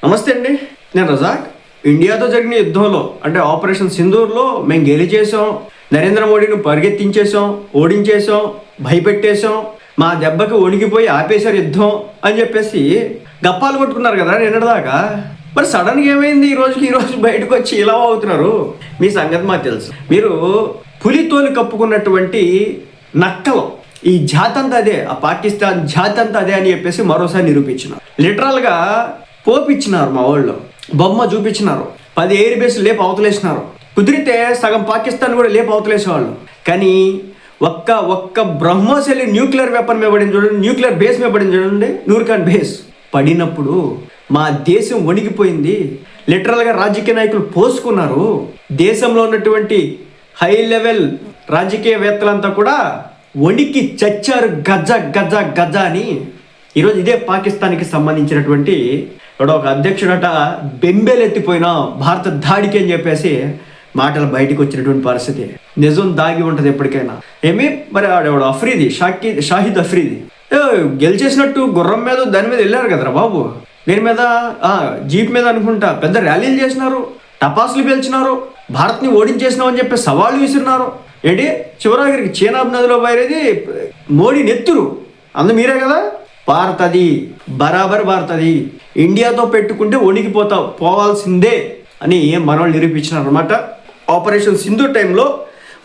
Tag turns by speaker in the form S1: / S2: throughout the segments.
S1: నమస్తే అండి, నేను రజాక్. ఇండియాతో జరిగిన యుద్ధంలో అంటే ఆపరేషన్ సింధూర్లో మేము గెలిచేసాం, నరేంద్ర మోడీని పరిగెత్తించేసాం, ఓడించేసాం, భయపెట్టేశాం, మా దెబ్బకి వణికిపోయి ఆపేశారు యుద్ధం అని చెప్పేసి గప్పాలు కొట్టుకున్నారు కదా నిన్నటిదాకా. మరి సడన్గా ఏమైంది ఈ రోజు బయటకు వచ్చి ఇలా అవుతున్నారు? మీ సంగతి మాకు తెలుసు. మీరు పులితోలు కప్పుకున్నటువంటి నక్కలు, ఈ జాతంతా అదే, ఆ పాకిస్తాన్ జాతంతా అదే అని చెప్పేసి మరోసారి నిరూపించినారు. లిటరల్గా పోపిచ్చినారు, మా వాళ్ళు బొమ్మ చూపించినారు. 10 ఎయిర్ బేస్లు లేపు అవతలేసినారు. కుదిరితే సగం పాకిస్తాన్ కూడా లేపు అవతలేసేవాళ్ళు. కానీ ఒక్క బ్రహ్మోస్ న్యూక్లియర్ వెపన్ మీద పడింది చూడండి, న్యూక్లియర్ బేస్ మీద పడింది చూడండి, నూర్ఖాన్ బేస్ పడినప్పుడు మా దేశం వణికిపోయింది. లిటరల్గా రాజకీయ నాయకులు పోసుకున్నారు. దేశంలో ఉన్నటువంటి హై లెవెల్ రాజకీయవేత్తలంతా కూడా వణికి చచ్చారు. గజ అని. ఈరోజు ఇదే పాకిస్తాన్కి సంబంధించినటువంటి ఒక అధ్యక్షుడట బెంబేలెత్తిపోయినా భారత దాడికి అని చెప్పేసి మాటలు బయటకు వచ్చినటువంటి పరిస్థితి. నిజం దాగి ఉంటుంది ఎప్పటికైనా. మరి ఆడేవాడు అఫ్రీది, షాహిద్ అఫ్రీది గెలిచేసినట్టు గుర్రం మీద దాని మీద వెళ్ళారు కదరా బాబు. దీని మీద జీప్ మీద అనుకుంటా పెద్ద ర్యాలీలు చేసినారు, టపాసులు పేల్చినారు, భారత్ని ఓడించేసినాం అని చెప్పి సవాళ్ళు విసిరినారు. ఏంటి చివరాఖరికి చీనాబ్ నదిలో బయరేది మోడీ నెత్తురు అందు మీరే కదా. భారతది బరాబర్, భారతది ఇండియాతో పెట్టుకుంటే పోవాల్సిందే అని మనవాళ్ళు నిరూపించినారు అనమాట. ఆపరేషన్ సింధూర్ టైంలో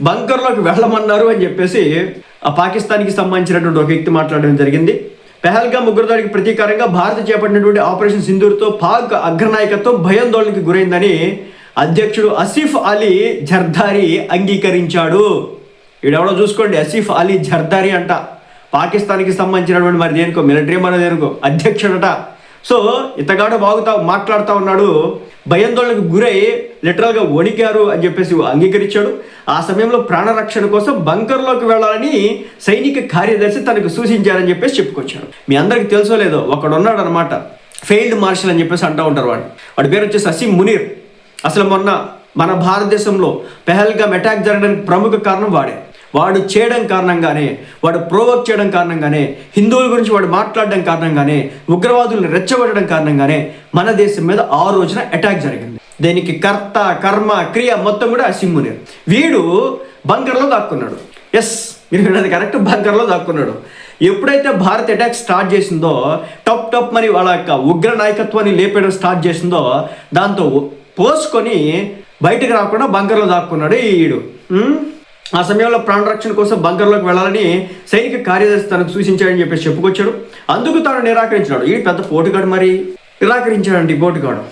S1: బంకర్లోకి వెళ్ళమన్నారు అని చెప్పేసి ఆ పాకిస్తాన్కి సంబంధించినటువంటి ఒక వ్యక్తి మాట్లాడడం జరిగింది. పెహల్గామ్ ఉగ్రదాడికి ప్రతీకారంగా భారత్ చేపట్టినటువంటి ఆపరేషన్ సింధూర్తో పాక్ అగ్రనాయకత్వం భయాందోళనకి గురైందని అధ్యక్షుడు ఆసిఫ్ అలీ జర్దారీ అంగీకరించాడు. ఈడెవడో చూసుకోండి, ఆసిఫ్ అలీ జర్దారీ అంట, పాకిస్తాన్కి సంబంధించినటువంటి మరి దేనికో మిలిటరీ మన దేనికో అధ్యక్షుడట. సో ఇతగాడు మాట్లాడుతూ ఉన్నాడు, భయాందోళనకు గురై లిటరల్గా వణికారు అని చెప్పేసి అంగీకరించాడు. ఆ సమయంలో ప్రాణరక్షణ కోసం బంకర్లోకి వెళ్ళాలని సైనిక కార్యదర్శి తనకు సూచించారని చెప్పేసి చెప్పుకొచ్చాడు. మీ అందరికి తెలుసో లేదో, ఒకడున్నాడు అనమాట, ఫెయిల్డ్ మార్షల్ అని చెప్పేసి అంటూ ఉంటారు. వాడి పేరు వచ్చేసి అసీం మునీర్. అసలు మొన్న మన భారతదేశంలో పెహల్గామ్ అటాక్ జరగడానికి ప్రముఖ కారణం వాడు చేయడం కారణంగానే, వాడు ప్రోవోక్ చేయడం కారణంగానే, హిందువుల గురించి వాడు మాట్లాడడం కారణంగానే, ఉగ్రవాదులను రెచ్చగొట్టడం కారణంగానే మన దేశం మీద ఆ రోజున అటాక్ జరిగింది. దీనికి కర్త కర్మ క్రియ మొత్తం కూడా అసీం మునీర్. వీడు బంకర్లో దాక్కున్నాడు. ఎస్, మీరు విన్నది కరెక్ట్, బంకర్లో దాక్కున్నాడు. ఎప్పుడైతే భారత్ అటాక్ స్టార్ట్ చేసిందో, టప్ మరి వాళ్ళ యొక్క ఉగ్ర నాయకత్వాన్ని లేపేయడం స్టార్ట్ చేసిందో, దాంతో పోసుకొని బయటకు రాకుండా బంకర్లో దాక్కున్నాడు ఈడు. ఆ సమయంలో ప్రాణరక్షణ కోసం బంకర్లోకి వెళ్ళాలని సైనిక కార్యదర్శి తనకు సూచించాడని చెప్పేసి చెప్పుకొచ్చాడు. అందుకు తాను నిరాకరించినాడు. ఈ పెద్ద పోటుగాడు మరి నిరాకరించాడండి పోటుగాడు.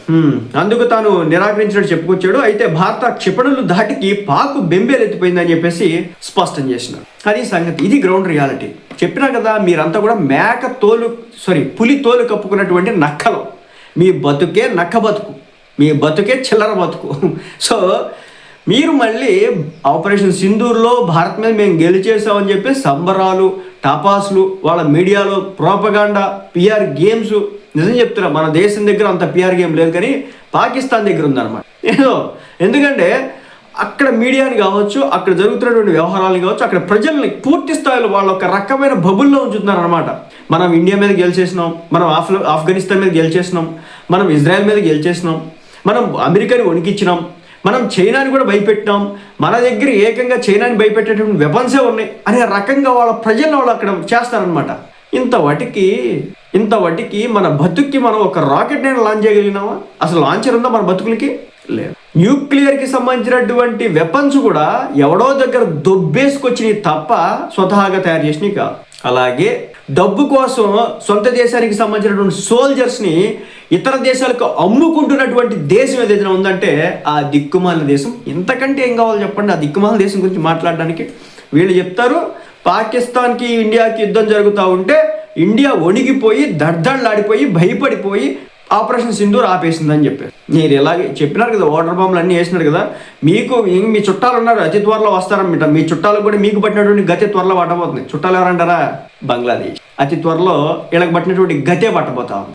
S1: అందుకు తాను నిరాకరించినట్టు చెప్పుకొచ్చాడు. అయితే భారత క్షిపణులు ధాటికి పాకు బెంబేలెత్తిపోయిందని చెప్పేసి స్పష్టం చేసినాడు. అది సంగతి, ఇది గ్రౌండ్ రియాలిటీ. చెప్పినా కదా, మీరంతా కూడా పులి తోలు కప్పుకున్నటువంటి నక్కలు. మీ బతుకే నక్క బతుకు, మీ బతుకే చిల్లర బతుకు. సో మీరు మళ్ళీ ఆపరేషన్ సింధూర్లో భారత్ మీద మేము గెలిచేసామని చెప్పి సంబరాలు, టపాసులు, వాళ్ళ మీడియాలో ప్రోపగాండా, పిఆర్ గేమ్స్. నిజం చెప్తున్నా, మన దేశం దగ్గర అంత పిఆర్ గేమ్ లేదు, కానీ పాకిస్తాన్ దగ్గర ఉందన్నమాట. ఎందుకంటే అక్కడ మీడియాని కావచ్చు, అక్కడ జరుగుతున్నటువంటి వ్యవహారాలు కావచ్చు, అక్కడ ప్రజల్ని పూర్తి స్థాయిలో వాళ్ళ ఒక రకమైన బబుల్లో ఉంచుతున్నారు అనమాట. మనం ఇండియా మీద గెలిచేసినాం, మనం ఆఫ్ఘనిస్తాన్ మీద గెలిచేసినాం, మనం ఇజ్రాయెల్ మీద గెలిచేసినాం, మనం అమెరికాని వణికిచ్చినాం, మనం చైనాని కూడా భయపెట్టినాం, మన దగ్గర ఏకంగా చైనాని భయపెట్టేటువంటి వెపన్సే ఉన్నాయి అనే రకంగా వాళ్ళ ప్రజలను వాళ్ళు అక్కడ చేస్తారనమాట. ఇంత వాటికి మన బతుక్కి మనం ఒక రాకెట్ నేను లాంచ్ చేయగలిగినామా? అసలు లాంచర్ ఉందా మన బతుకులకి? లేదు. న్యూక్లియర్కి సంబంధించినటువంటి వెపన్స్ కూడా ఎవడో దగ్గర దొబ్బేసుకొచ్చినవి తప్ప స్వతహాగా తయారు చేసినవి కాదు. అలాగే డబ్బు కోసం సొంత దేశానికి సంబంధించినటువంటి సోల్జర్స్ని ఇతర దేశాలకు అమ్ముకుంటున్నటువంటి దేశం ఏదైనా ఉందంటే ఆ దిక్కుమాలిన దేశం. ఇంతకంటే ఏం కావాలి చెప్పండి? ఆ దిక్కుమాలిన దేశం గురించి మాట్లాడడానికి వీళ్ళు చెప్తారు, పాకిస్తాన్కి ఇండియాకి యుద్ధం జరుగుతూ ఉంటే ఇండియా వణిగిపోయి దడ్దళ్ళాడిపోయి భయపడిపోయి ఆపరేషన్ సింధూర్ ఆపేసిందని చెప్పారు. మీరు ఇలాగే చెప్పినారు కదా, వాటర్ బాంబులు అన్నీ వేసినారు కదా, మీ చుట్టాలు ఉన్నారు, అతి త్వరలో వస్తారన్నమాట. మీ చుట్టాలకు కూడా మీకు పట్టినటువంటి గతే త్వరలో పట్టబోతుంది. చుట్టాలు ఎవరంటారా? బంగ్లాదేశ్. అతి త్వరలో వీళ్ళకి పట్టినటువంటి గతే పట్టబోతా.